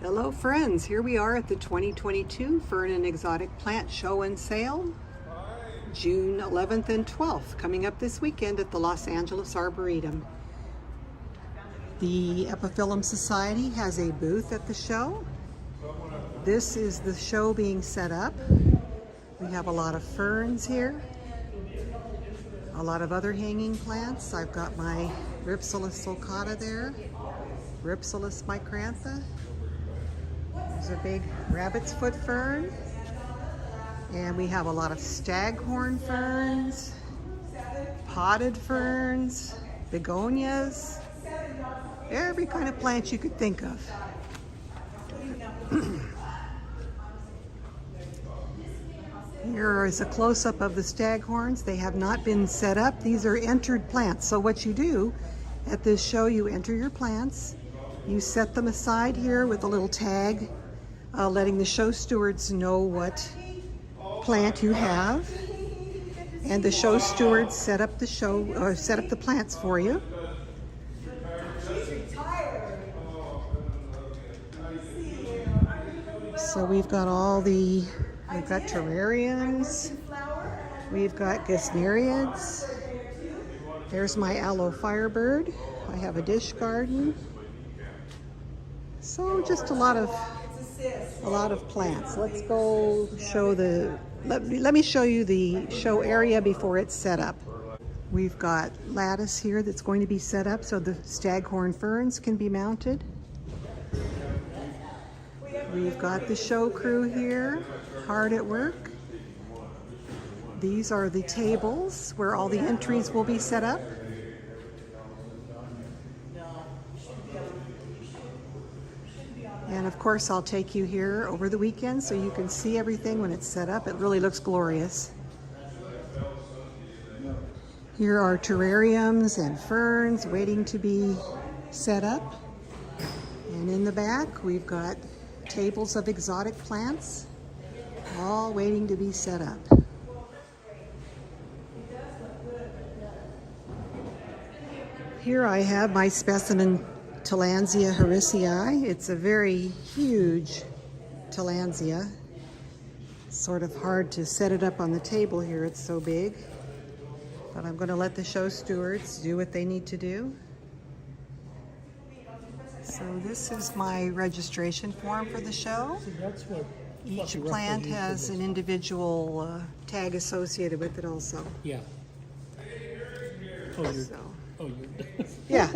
Hello friends, here we are at the 2022 Fern and Exotic Plant Show and Sale, June 11th and 12th, coming up this weekend at the Los Angeles Arboretum. The Fern Society has a booth at the show. This is the show being set up. We have a lot of ferns here, a lot of other hanging plants. I've got my Ripsalis sulcata there, Ripsalis micrantha. There's a big rabbit's foot fern, and we have a lot of staghorn ferns, potted ferns, begonias, every kind of plant you could think of. Here is a close-up of the staghorns. They have not been set up. These are entered plants. So what you do at this show, you enter your plants, you set them aside here with a little tag, letting the show stewards know what plant you have, and the show stewards set up the set up the plants for you. So we've got terrariums, we've got gesneriads. There's my aloe firebird. I have a dish garden. So just a lot of plants. Let's go show let me show you the show area before it's set up. We've got lattice here that's going to be set up so the staghorn ferns can be mounted. We've got the show crew here, hard at work. These are the tables where all the entries will be set up. And of course, I'll take you here over the weekend so you can see everything when it's set up. It really looks glorious. Here are terrariums and ferns waiting to be set up. And in the back, we've got tables of exotic plants, all waiting to be set up. Here I have my specimen Tillandsia harrisii. It's a very huge Tillandsia. It's sort of hard to set it up on the table here, it's so big. But I'm going to let the show stewards do what they need to do. So this is my registration form for the show. Each plant has an individual tag associated with it also. Yeah. Yeah.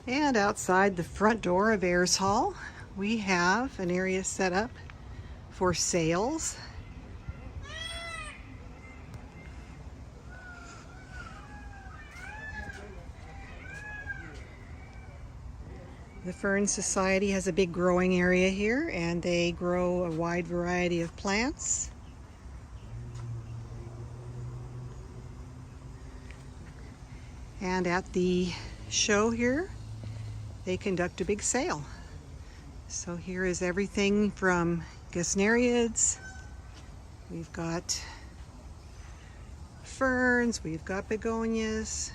And outside the front door of Ayers Hall, we have an area set up for sales. The Fern Society has a big growing area here, and they grow a wide variety of plants. And at the show here, they conduct a big sale. So here is everything from gesneriads, we've got ferns, we've got begonias,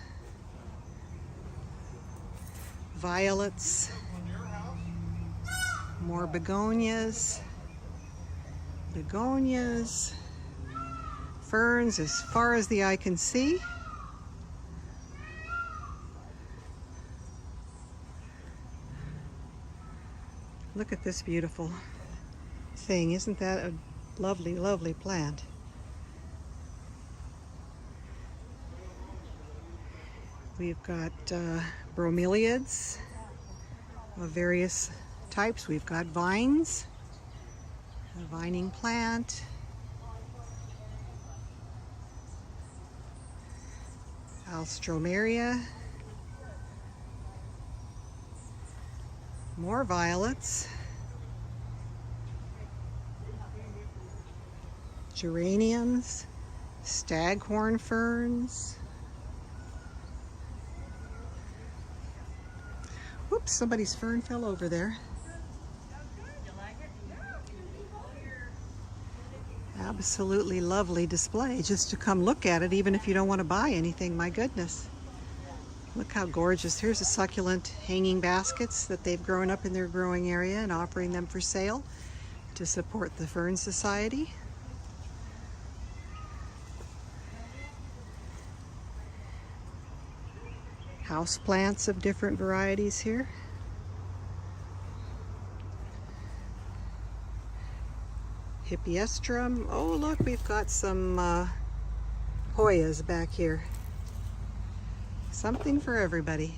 violets, more begonias, ferns as far as the eye can see. Look at this beautiful thing. Isn't that a lovely, lovely plant? We've got bromeliads of various types. We've got vines, a vining plant, alstroemeria, more violets, geraniums, staghorn ferns. Whoops, somebody's fern fell over there. Absolutely lovely display just to come look at it, even if you don't want to buy anything. My goodness. Look how gorgeous. Here's the succulent hanging baskets that they've grown up in their growing area and offering them for sale to support the Fern Society. House plants of different varieties here. Hippeastrum. Oh, look, we've got some Hoyas back here. Something for everybody.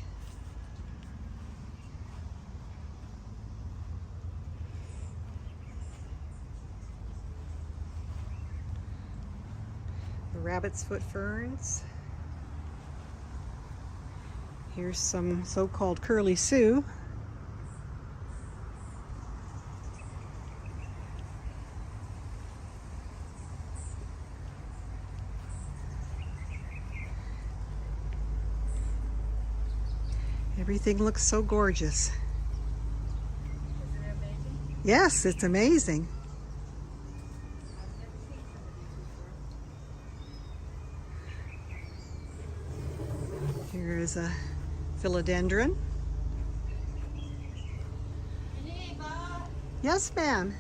The rabbit's foot ferns. Here's some so-called curly Sue. Everything looks so gorgeous. Isn't it amazing? Yes, it's amazing. Here is a philodendron. Yes, ma'am.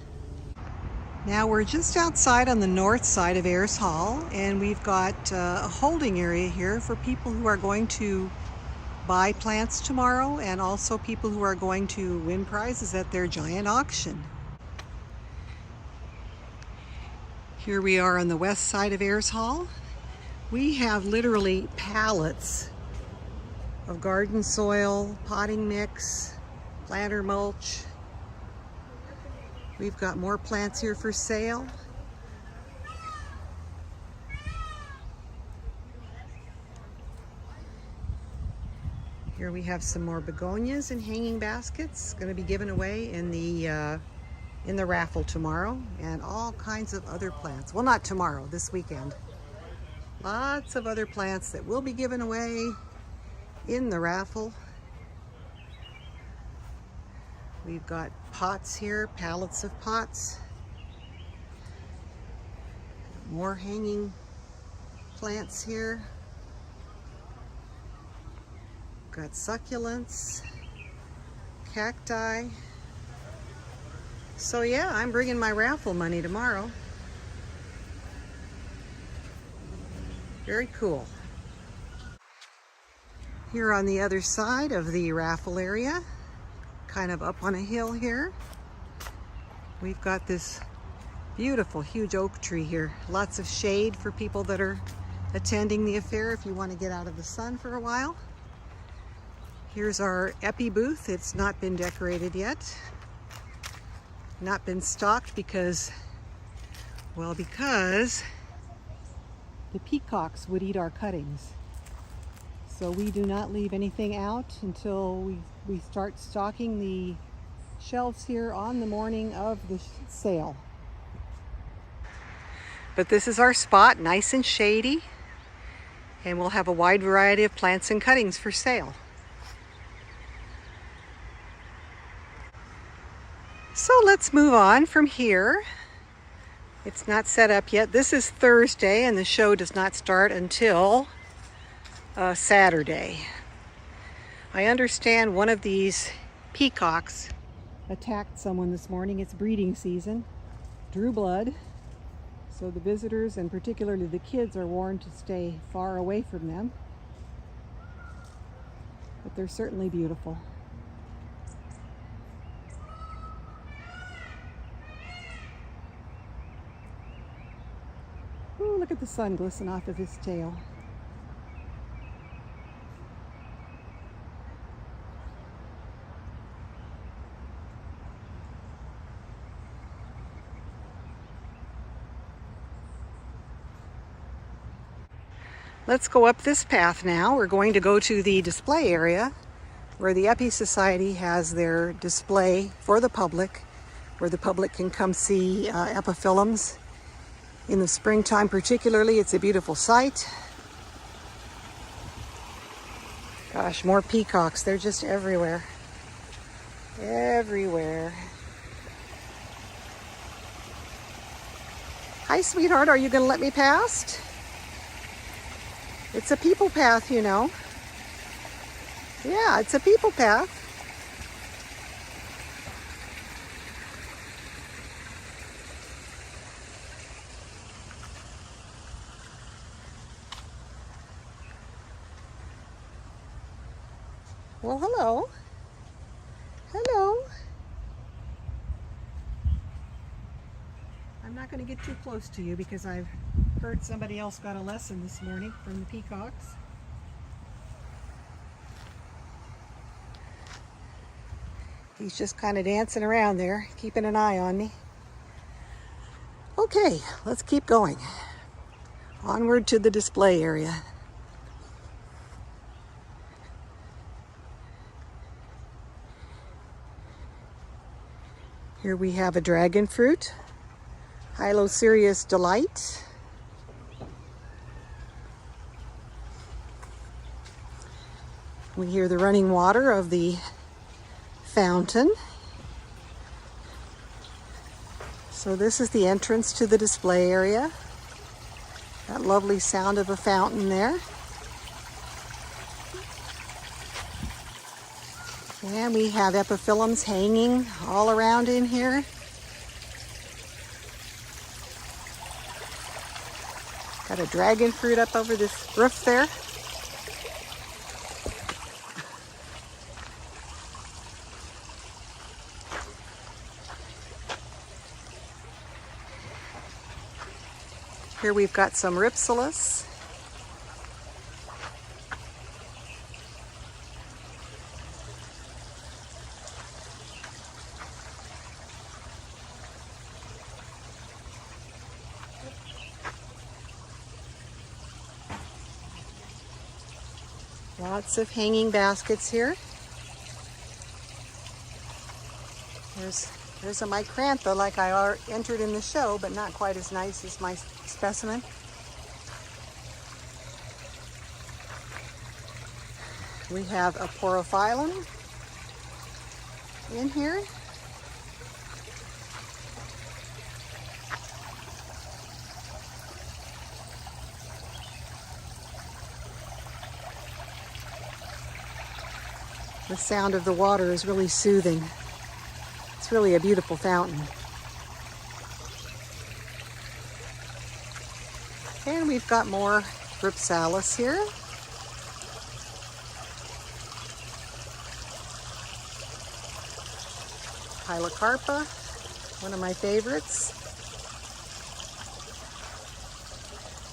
Now we're just outside on the north side of Ayers Hall, and we've got a holding area here for people who are going to buy plants tomorrow, and also people who are going to win prizes at their giant auction. Here we are on the west side of Ayers Hall. We have literally pallets of garden soil, potting mix, planter mulch. We've got more plants here for sale. Here we have some more begonias in hanging baskets, going to be given away in the raffle tomorrow, and all kinds of other plants. Well, not tomorrow, this weekend. Lots of other plants that will be given away in the raffle. We've got pots here, pallets of pots. More hanging plants here. Got succulents, cacti. So yeah, I'm bringing my raffle money tomorrow. Very cool. Here on the other side of the raffle area, kind of up on a hill here, we've got this beautiful huge oak tree here. Lots of shade for people that are attending the affair if you want to get out of the sun for a while. Here's our epi booth. It's not been decorated yet. Not been stocked because the peacocks would eat our cuttings. So we do not leave anything out until we start stocking the shelves here on the morning of the sale. But this is our spot, nice and shady, and we'll have a wide variety of plants and cuttings for sale. So let's move on from here. It's not set up yet. This is Thursday, and the show does not start until Saturday. I understand one of these peacocks attacked someone this morning. It's breeding season, drew blood. So the visitors, and particularly the kids, are warned to stay far away from them. But they're certainly beautiful. Ooh, look at the sun glisten off of his tail. Let's go up this path now. We're going to go to the display area where the Epi Society has their display for the public, where the public can come see epiphyllums. In the springtime particularly, it's a beautiful sight. Gosh, more peacocks. They're just everywhere. Everywhere. Hi, sweetheart. Are you going to let me past? It's a people path, you know. Yeah, it's a people path. Well, hello. Hello. I'm not going to get too close to you because I've heard somebody else got a lesson this morning from the peacocks. He's just kind of dancing around there, keeping an eye on me. Okay, let's keep going. Onward to the display area. Here we have a dragon fruit, Hylocereus delight. We hear the running water of the fountain. So this is the entrance to the display area. That lovely sound of a fountain there. And we have epiphyllums hanging all around in here. Got a dragon fruit up over this roof there. Here we've got some ripsalis. Lots of hanging baskets here. There's a micrantha like I entered in the show, but not quite as nice as my specimen. We have a porophyllum in here. The sound of the water is really soothing. It's really a beautiful fountain. And we've got more ripsalis here. Hylocarpa, one of my favorites.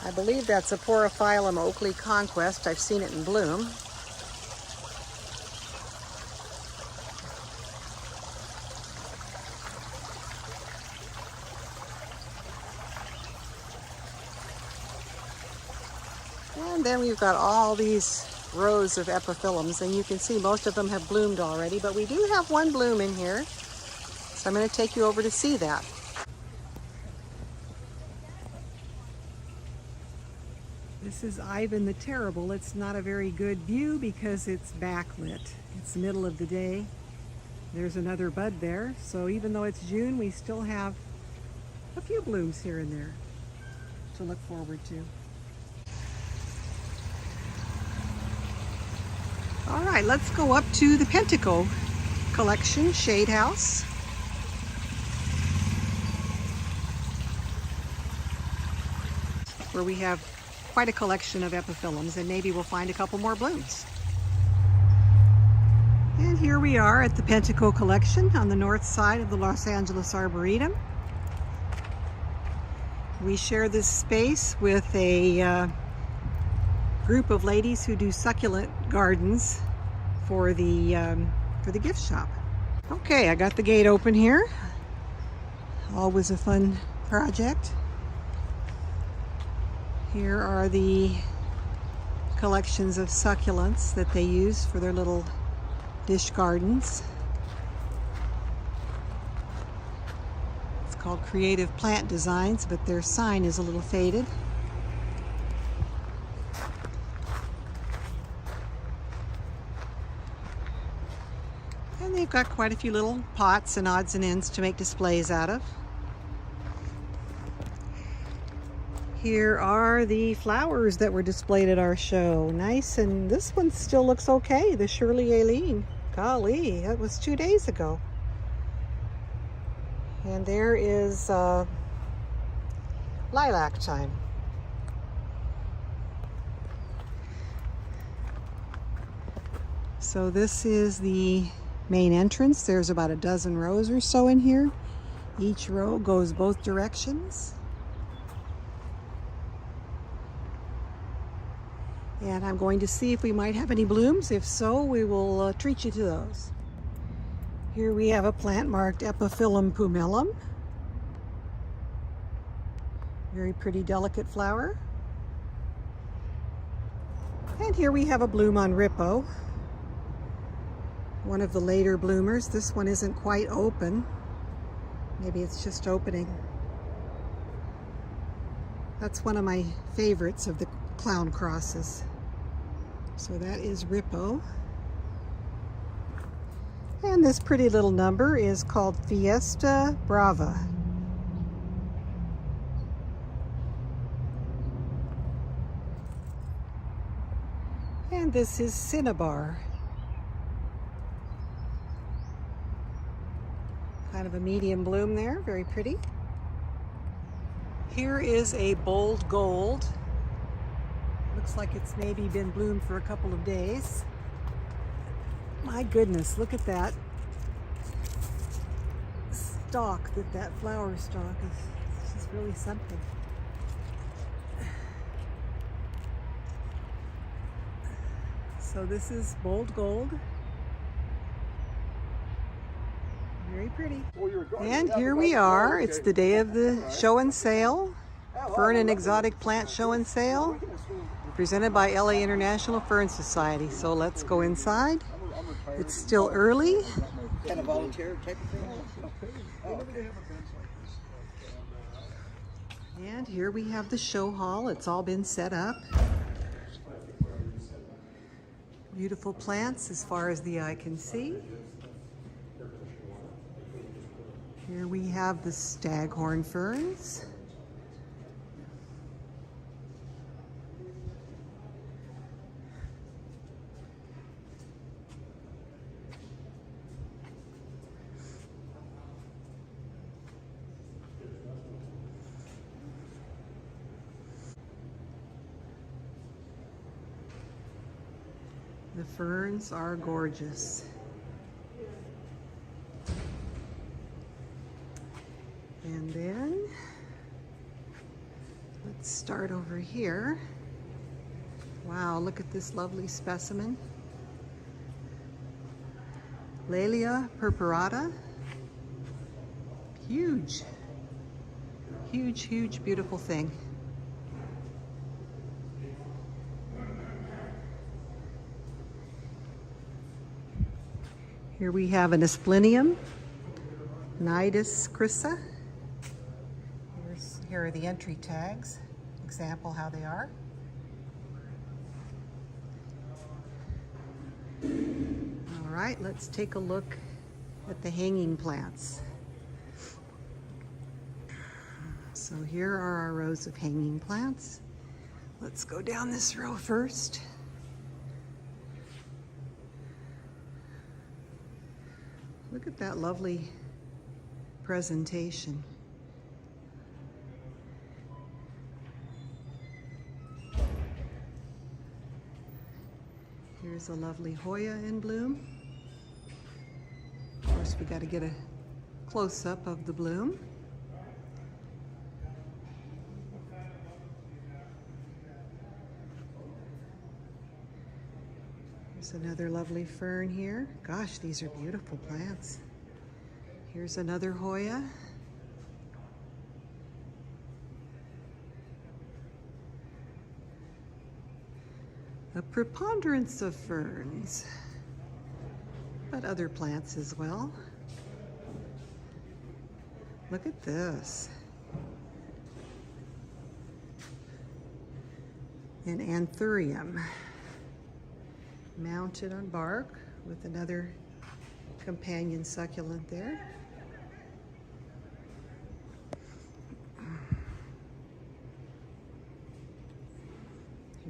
I believe that's a porophyllum Oakley Conquest. I've seen it in bloom. And then we've got all these rows of epiphyllums, and you can see most of them have bloomed already, but we do have one bloom in here. So I'm going to take you over to see that. This is Ivan the Terrible. It's not a very good view because it's backlit. It's the middle of the day. There's another bud there. So even though it's June, we still have a few blooms here and there to look forward to. All right, let's go up to the Pentacle Collection Shade House. Where we have quite a collection of epiphyllums, and maybe we'll find a couple more blooms. And here we are at the Pentacle Collection on the north side of the Los Angeles Arboretum. We share this space with a group of ladies who do succulent gardens for the gift shop. Okay, I got the gate open here. Always a fun project. Here are the collections of succulents that they use for their little dish gardens. It's called Creative Plant Designs, but their sign is a little faded. And they've got quite a few little pots and odds and ends to make displays out of. Here are the flowers that were displayed at our show. Nice, and this one still looks okay. The Shirley Aileen. Golly, that was 2 days ago. And there is lilac time. So this is the main entrance. There's about a dozen rows or so in here. Each row goes both directions. And I'm going to see if we might have any blooms. If so, we will treat you to those. Here we have a plant marked Epiphyllum pumilum. Very pretty, delicate flower. And here we have a bloom on Rippo. One of the later bloomers. This one isn't quite open. Maybe it's just opening. That's one of my favorites of the clown crosses. So that is Rippo. And this pretty little number is called Fiesta Brava. And this is Cinnabar. Kind of a medium bloom there, very pretty. Here is a bold gold. Looks like it's maybe been bloomed for a couple of days. My goodness, look at that stalk, that flower stalk is just really something. So this is bold gold. Very pretty. And here we are. It's the day of the show and sale. Fern and Exotic Plant Show and Sale, presented by LA International Fern Society. So let's go inside. It's still early. Kind of volunteer type of thing? And here we have the show hall. It's all been set up. Beautiful plants as far as the eye can see. Here we have the staghorn ferns. The ferns are gorgeous. And then, let's start over here. Wow, look at this lovely specimen. Laelia purpurata. Huge, huge, huge, beautiful thing. Here we have an asplenium, Nidus crissa. Here are the entry tags, example how they are. All right, let's take a look at the hanging plants. So here are our rows of hanging plants. Let's go down this row first. Look at that lovely presentation. Here's a lovely Hoya in bloom. Of course, we got to get a close-up of the bloom. There's another lovely fern here. Gosh, these are beautiful plants. Here's another Hoya. A preponderance of ferns, but other plants as well. Look at this. An anthurium, mounted on bark with another companion succulent there.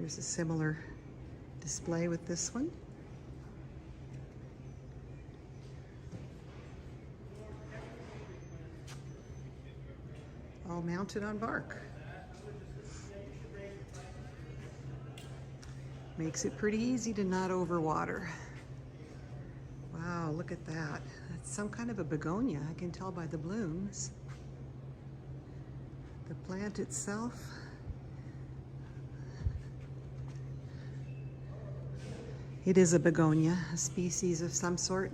Here's a similar display with this one. All mounted on bark. Makes it pretty easy to not overwater. Wow, look at that. That's some kind of a begonia. I can tell by the blooms. The plant itself. It is a begonia, a species of some sort.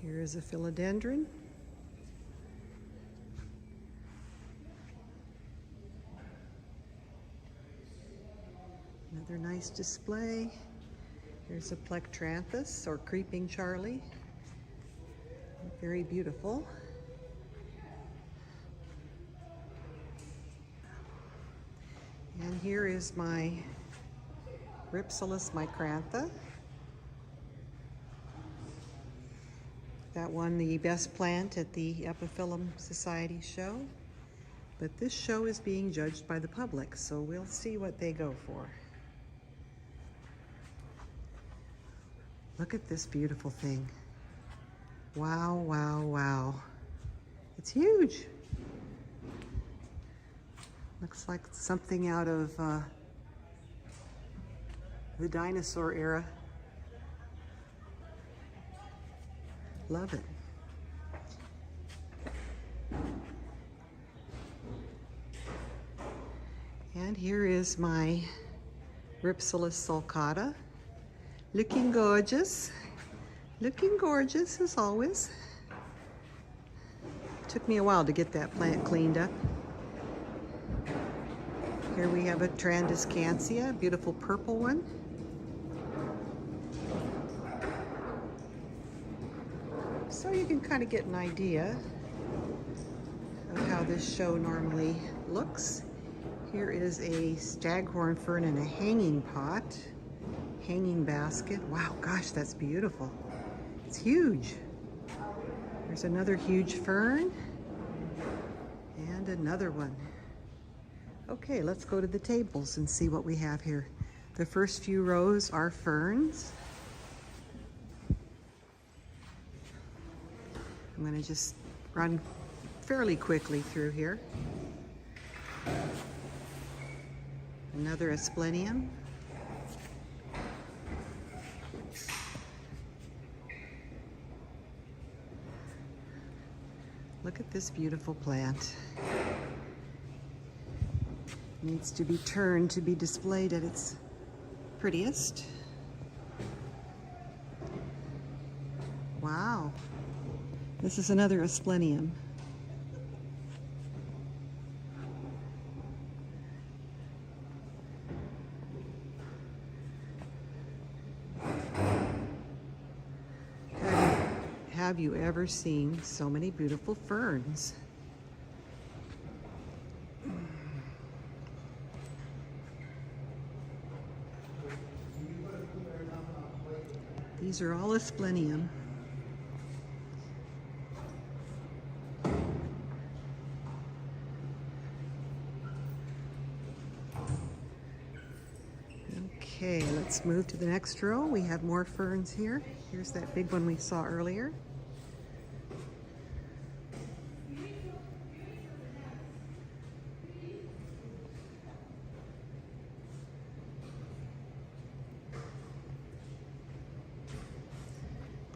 Here is a philodendron. Another nice display. Here's a plectranthus, or creeping Charlie. Very beautiful. And here is my Ripsalis micrantha. That won the best plant at the Fern Society show. But this show is being judged by the public, so we'll see what they go for. Look at this beautiful thing. Wow, wow, wow. It's huge. Looks like something out of the dinosaur era. Love it. And here is my Ripsalis sulcata. Looking gorgeous. Looking gorgeous as always. Took me a while to get that plant cleaned up. Here we have a Trandescantia, beautiful purple one. So you can kind of get an idea of how this show normally looks. Here is a staghorn fern in a hanging pot, hanging basket. Wow, gosh, that's beautiful. It's huge. There's another huge fern and another one. Okay, let's go to the tables and see what we have here. The first few rows are ferns. I'm going to just run fairly quickly through here. Another asplenium. Look at this beautiful plant. Needs to be turned to be displayed at its prettiest. Wow. This is another asplenium. Have you ever seen so many beautiful ferns? These are all asplenium. Okay, let's move to the next row. We have more ferns here. Here's that big one we saw earlier.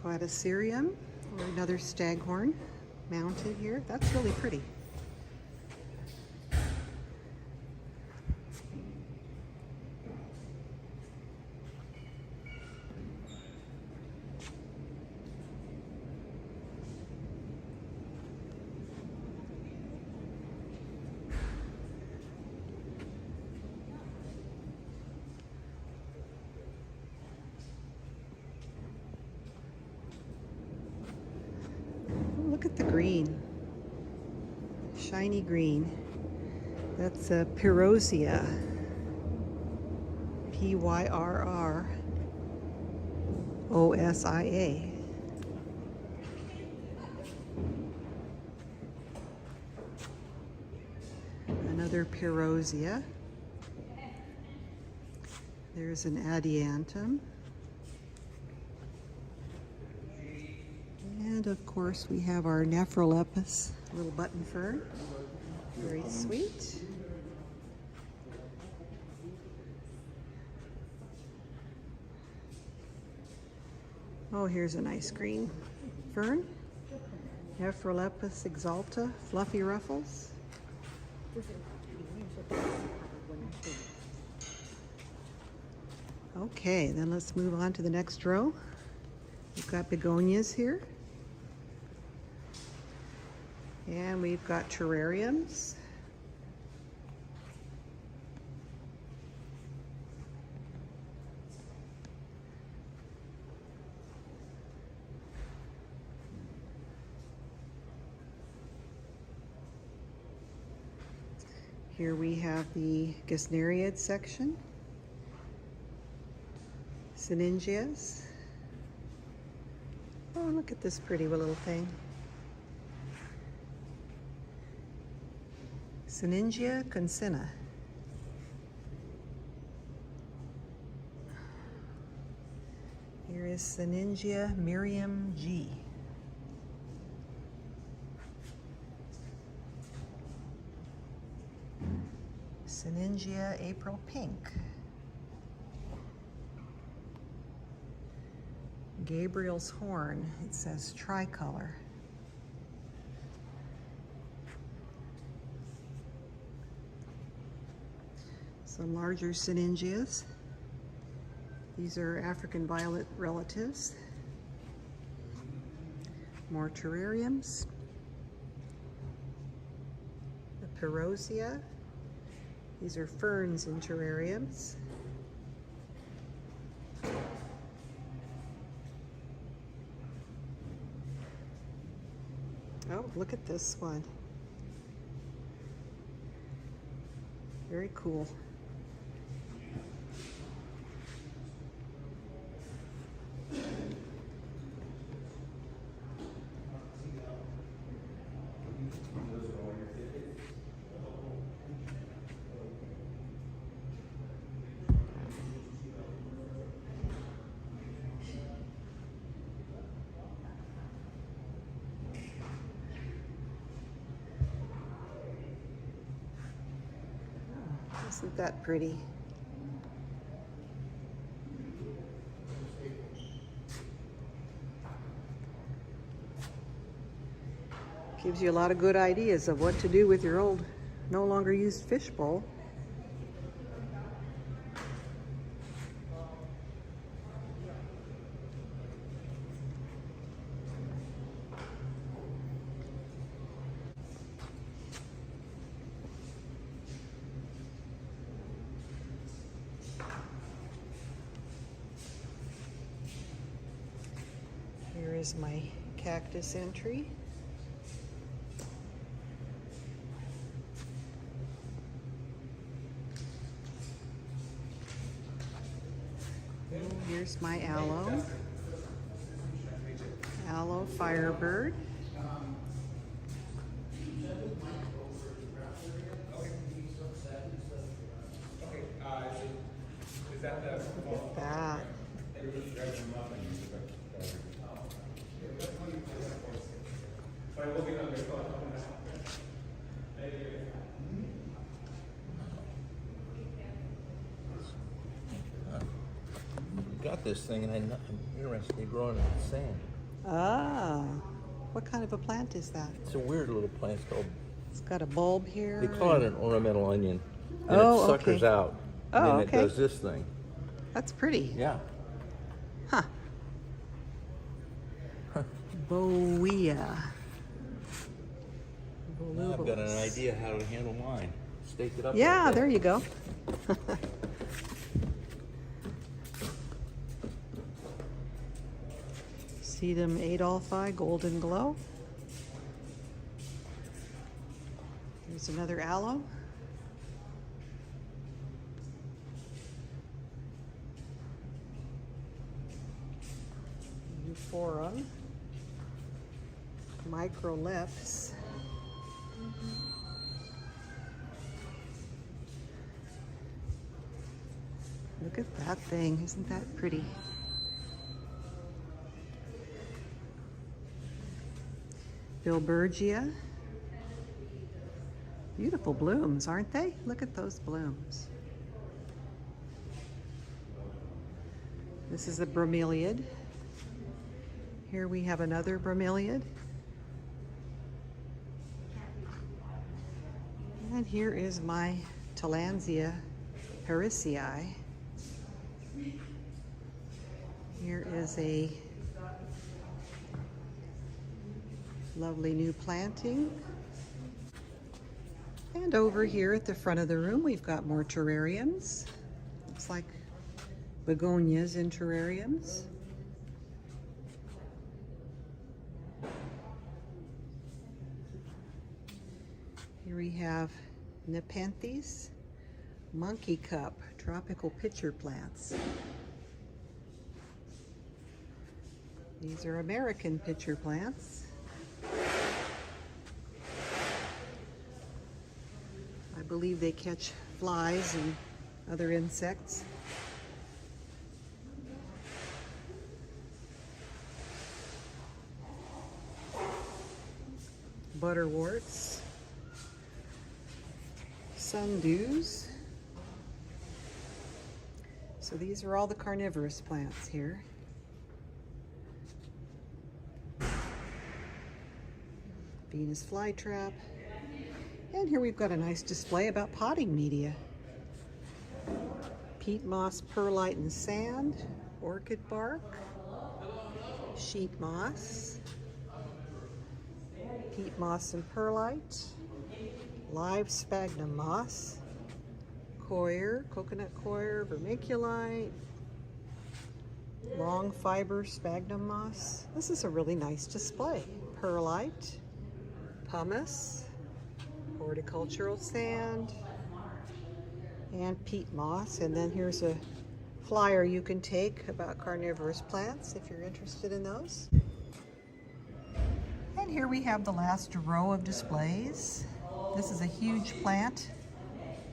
Platycerium, or another staghorn mounted here. That's really pretty. Look at the green, shiny green. That's a Pyrrhosia, Pyrrrhosia. another Perosia. There's an Adiantum. And of course we have our Nephrolepis, little button fern. Very sweet. Oh, here's a nice green fern. Nephrolepis exalta, fluffy ruffles. Okay, then let's move on to the next row. We've got begonias here. And we've got terrariums. Here we have the Gesneriid section. Syningias. Oh, look at this pretty little thing. Syningia consina. Here is Syningia Miriam G. Syningia April Pink. Gabriel's Horn, it says tricolor. Some larger Syningias. These are African violet relatives. More terrariums. The Perosia. These are ferns in terrariums. Oh, look at this one. Very cool. Isn't that pretty? Gives you a lot of good ideas of what to do with your old, no longer used fish bowl. Here is my cactus entry. Here's my aloe. Aloe Firebird. Look at that. Got this thing, and I'm interested in growing it in sand. Ah, what kind of a plant is that? It's a weird little plant. It's called. It's got a bulb here. They call it an ornamental onion, and Oh, it suckers okay. out, and Oh, then okay. it does this thing. That's pretty. Yeah. Huh. Boea. I've got an idea how to handle mine. Stake it up. Yeah, like that. there you go. Sedum Adolphi Golden Glow. Here's another aloe. Euphorum. Microlepis. Look at that thing. Isn't that pretty? Bilbergia. Beautiful blooms, aren't they? Look at those blooms. This is a bromeliad. Here we have another bromeliad. And here is my Tillandsia harrisii. Here is a lovely new planting. And over here at the front of the room, we've got more terrariums. Looks like begonias in terrariums. Here we have Nepenthes, monkey cup, tropical pitcher plants. These are American pitcher plants. I believe they catch flies and other insects. Butterworts, sundews. So these are all the carnivorous plants here. Venus flytrap. And here we've got a nice display about potting media. Peat moss, perlite and sand, orchid bark, sheet moss, peat moss and perlite, live sphagnum moss, coir, coconut coir, vermiculite, long fiber sphagnum moss. This is a really nice display. Perlite, pumice, horticultural sand, and peat moss. And then here's a flyer you can take about carnivorous plants if you're interested in those. And here we have the last row of displays. This is a huge plant,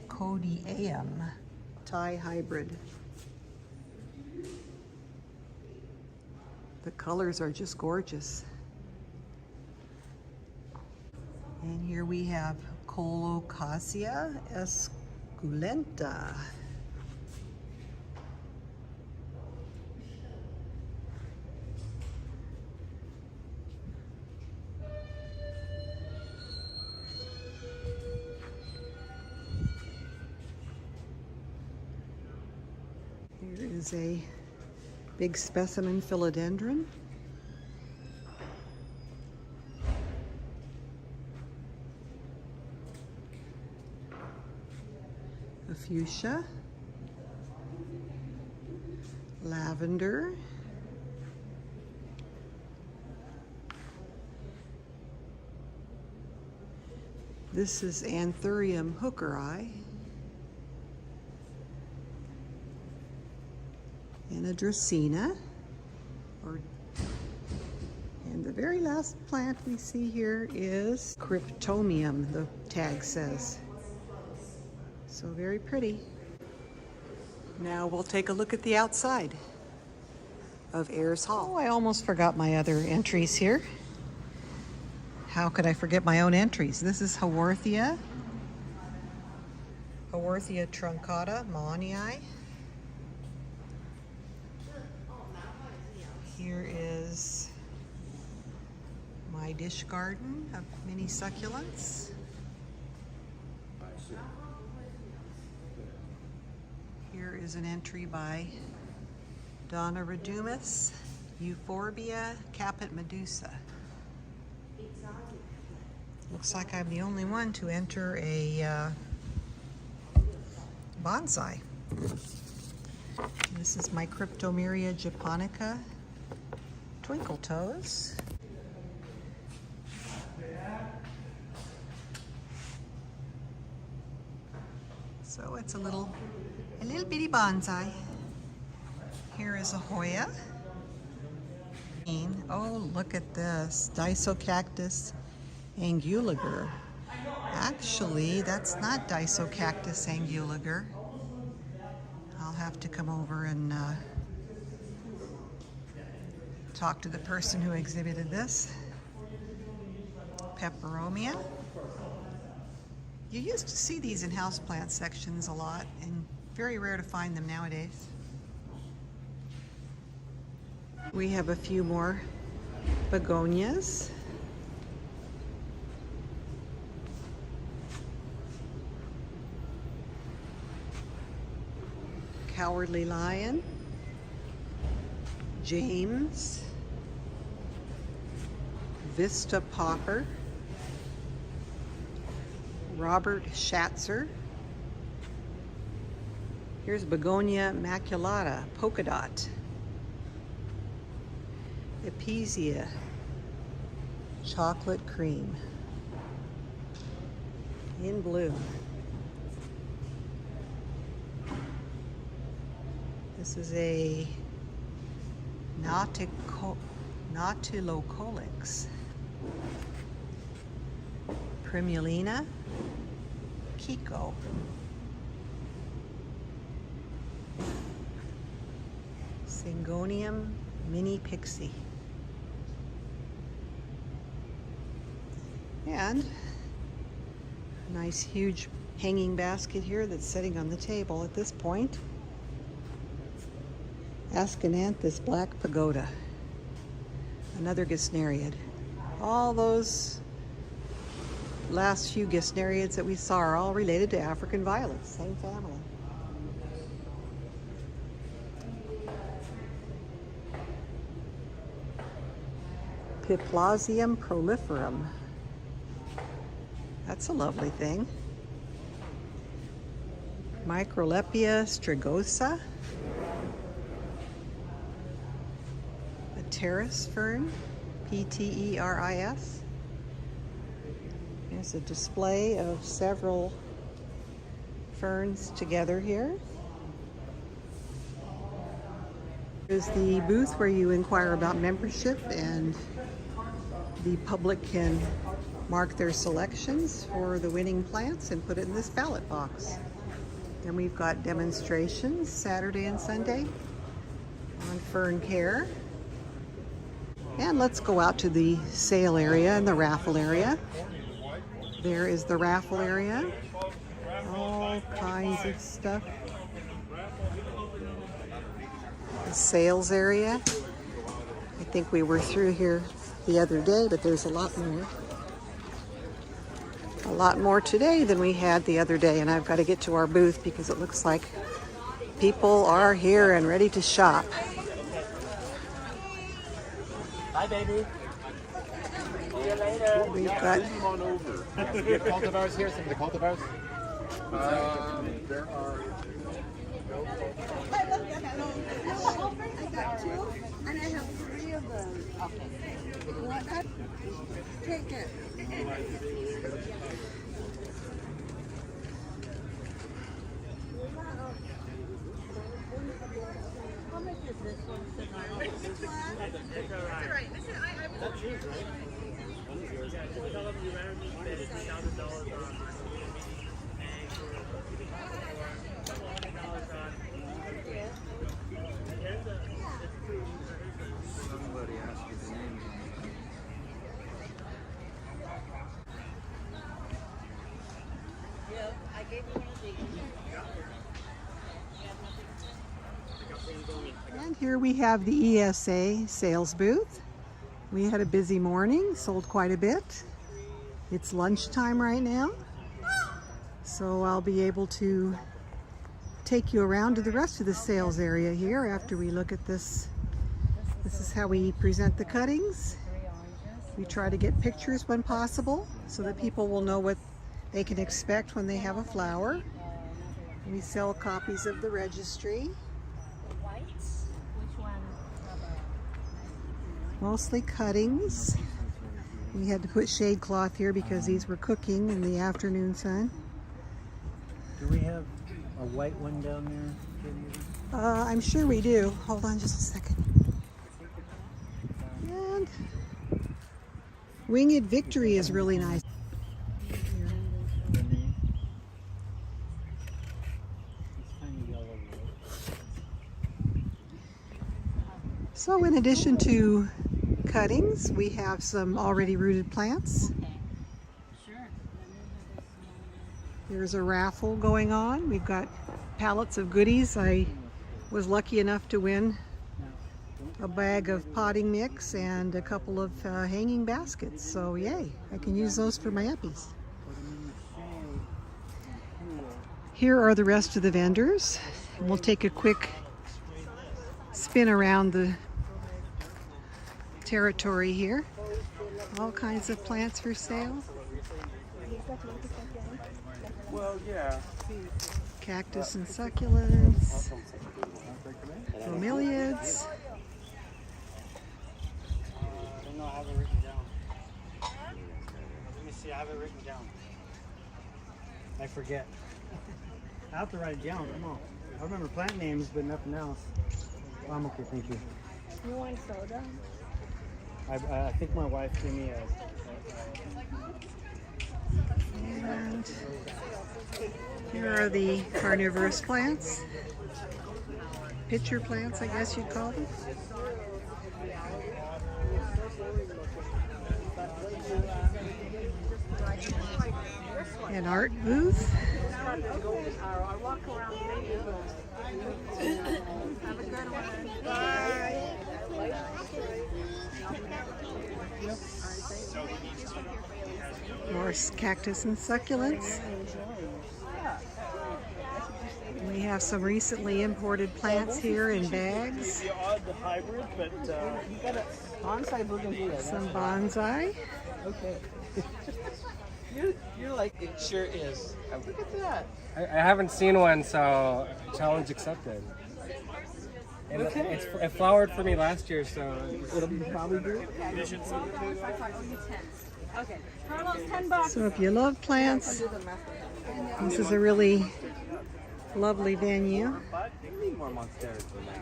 Codiaeum, Thai hybrid. The colors are just gorgeous. And here we have Colocasia esculenta. Here is a big specimen philodendron. A fuchsia, lavender, this is Anthurium hookeri, and a Dracaena, and the very last plant we see here is Cryptomium, the tag says. So very pretty. Now we'll take a look at the outside of Ayers Hall. Oh, I almost forgot my other entries here. How could I forget my own entries? This is Haworthia truncata, Maunii. Here is my dish garden of mini succulents. Here is an entry by Donna Redumus, Euphorbia caput medusa. Looks like I'm the only one to enter a bonsai. This is my Cryptomeria japonica twinkle toes. So it's a little bitty bonsai. Here is a Hoya. Oh, look at this, Disocactus anguliger. Actually, that's not Disocactus anguliger. I'll have to come over and talk to the person who exhibited this. Peperomia. You used to see these in houseplant sections a lot, and very rare to find them nowadays. We have a few more begonias. Cowardly Lion. James. Vista Popper. Robert Schatzer. Here's Begonia maculata, polka dot. Epizia, chocolate cream, in bloom. This is a Nautilocolics. Primulina, Kiko. Syngonium mini pixie. And a nice huge hanging basket here that's sitting on the table at this point. Ascananthus black pagoda. Another gesneriid. All those last few gesneriids that we saw are all related to African violets, same family. Piplasium proliferum. That's a lovely thing. Microlepia strigosa. A terrace fern, Pteris. There's a display of several ferns together here. There's the booth where you inquire about membership and the public can mark their selections for the winning plants and put it in this ballot box. Then we've got demonstrations Saturday and Sunday on fern care. And let's go out to the sale area and the raffle area. There is the raffle area. All kinds of stuff. The sales area. I think we were through here the other day, but there's a lot more. A lot more today than we had the other day, and I've got to get to our booth because it looks like people are here and ready to shop. Hi, baby. See you later. We've got Come on over. You have cultivars here? Some of the cultivars? There are. I got two, and I have three of them. Okay. You want that? Take it. How much is this one? This one? It's all right. Listen, that's yours, right? One is yours. Tell them you randomly bid $1,000 on. Somebody asked you the name. Yeah, I gave you one of these. And here we have the ESA sales booth. We had a busy morning, sold quite a bit. It's lunchtime right now, so I'll be able to take you around to the rest of the sales area here after we look at this. This is how we present the cuttings. We try to get pictures when possible so that people will know what they can expect when they have a flower. We sell copies of the registry. Mostly cuttings. We had to put shade cloth here because these were cooking in the afternoon sun. Do we have a white one down there? I'm sure we do. Hold on just a second. And Winged Victory is really nice. It's kind of yellow. So in addition to cuttings, we have some already rooted plants. There's a raffle going on. We've got pallets of goodies. I was lucky enough to win a bag of potting mix and a couple of hanging baskets. So yay, I can use those for my uppies. Here are the rest of the vendors. We'll take a quick spin around the territory here. All kinds of plants for sale. Well, yeah. Cactus and succulents. Bromeliads. I don't know, I have it written down. Let me see, I have it written down. I forget. I have to write it down, come on. I remember plant names, but nothing else. Oh, I'm okay, thank you. You want soda? I think my wife gave me a And here are the carnivorous plants. Pitcher plants, I guess you'd call them. An art booth. I'll walk around maybe. Have a good one. Bye. More cactus and succulents. We have some recently imported plants here in bags. the odd hybrid, but you got a bonsai bougainvillea. Some bonsai. Okay. You're like, it sure is. Look at that. I haven't seen one, so challenge accepted. And it flowered for me last year, so It'll be probably good. Okay. Carlos, $10. So if you love plants, this is a really lovely venue. You need more monsteras than that.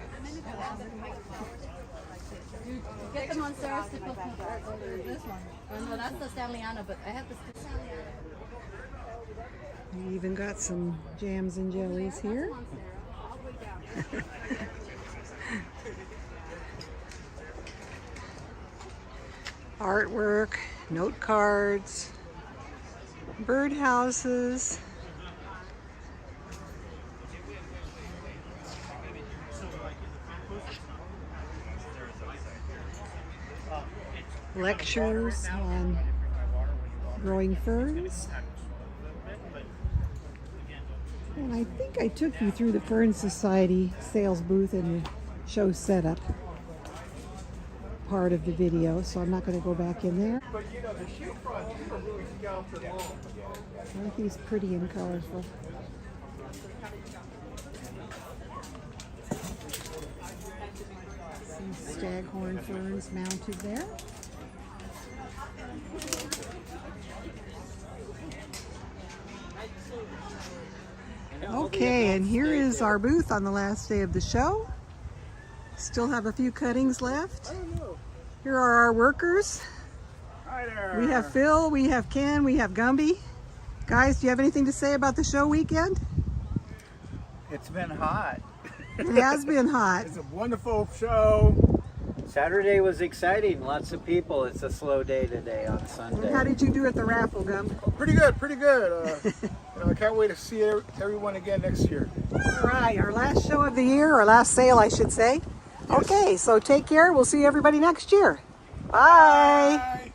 Get the Monsteras to put this one. Oh, no, that's the Stanleyana, but I have the We even got some jams and jellies here. Artwork, note cards, bird houses. Lectures on growing ferns. And I think I took you through the Fern Society sales booth and the show setup part of the video, so I'm not going to go back in there. Aren't these pretty and colorful? Some staghorn ferns mounted there. Okay, and here is our booth on the last day of the show. Still have a few cuttings left. Here are our workers. Hi there. We have Phil, we have Ken, we have Gumby. Guys, do you have anything to say about the show weekend? It's been hot. It has been hot. It's a wonderful show. Saturday was exciting. Lots of people. It's a slow day today on Sunday. How did you do at the raffle, Gum? Pretty good, pretty good. I can't wait to see everyone again next year. All right, our last show of the year, or last sale, I should say. Okay, so take care. We'll see everybody next year. Bye. Bye.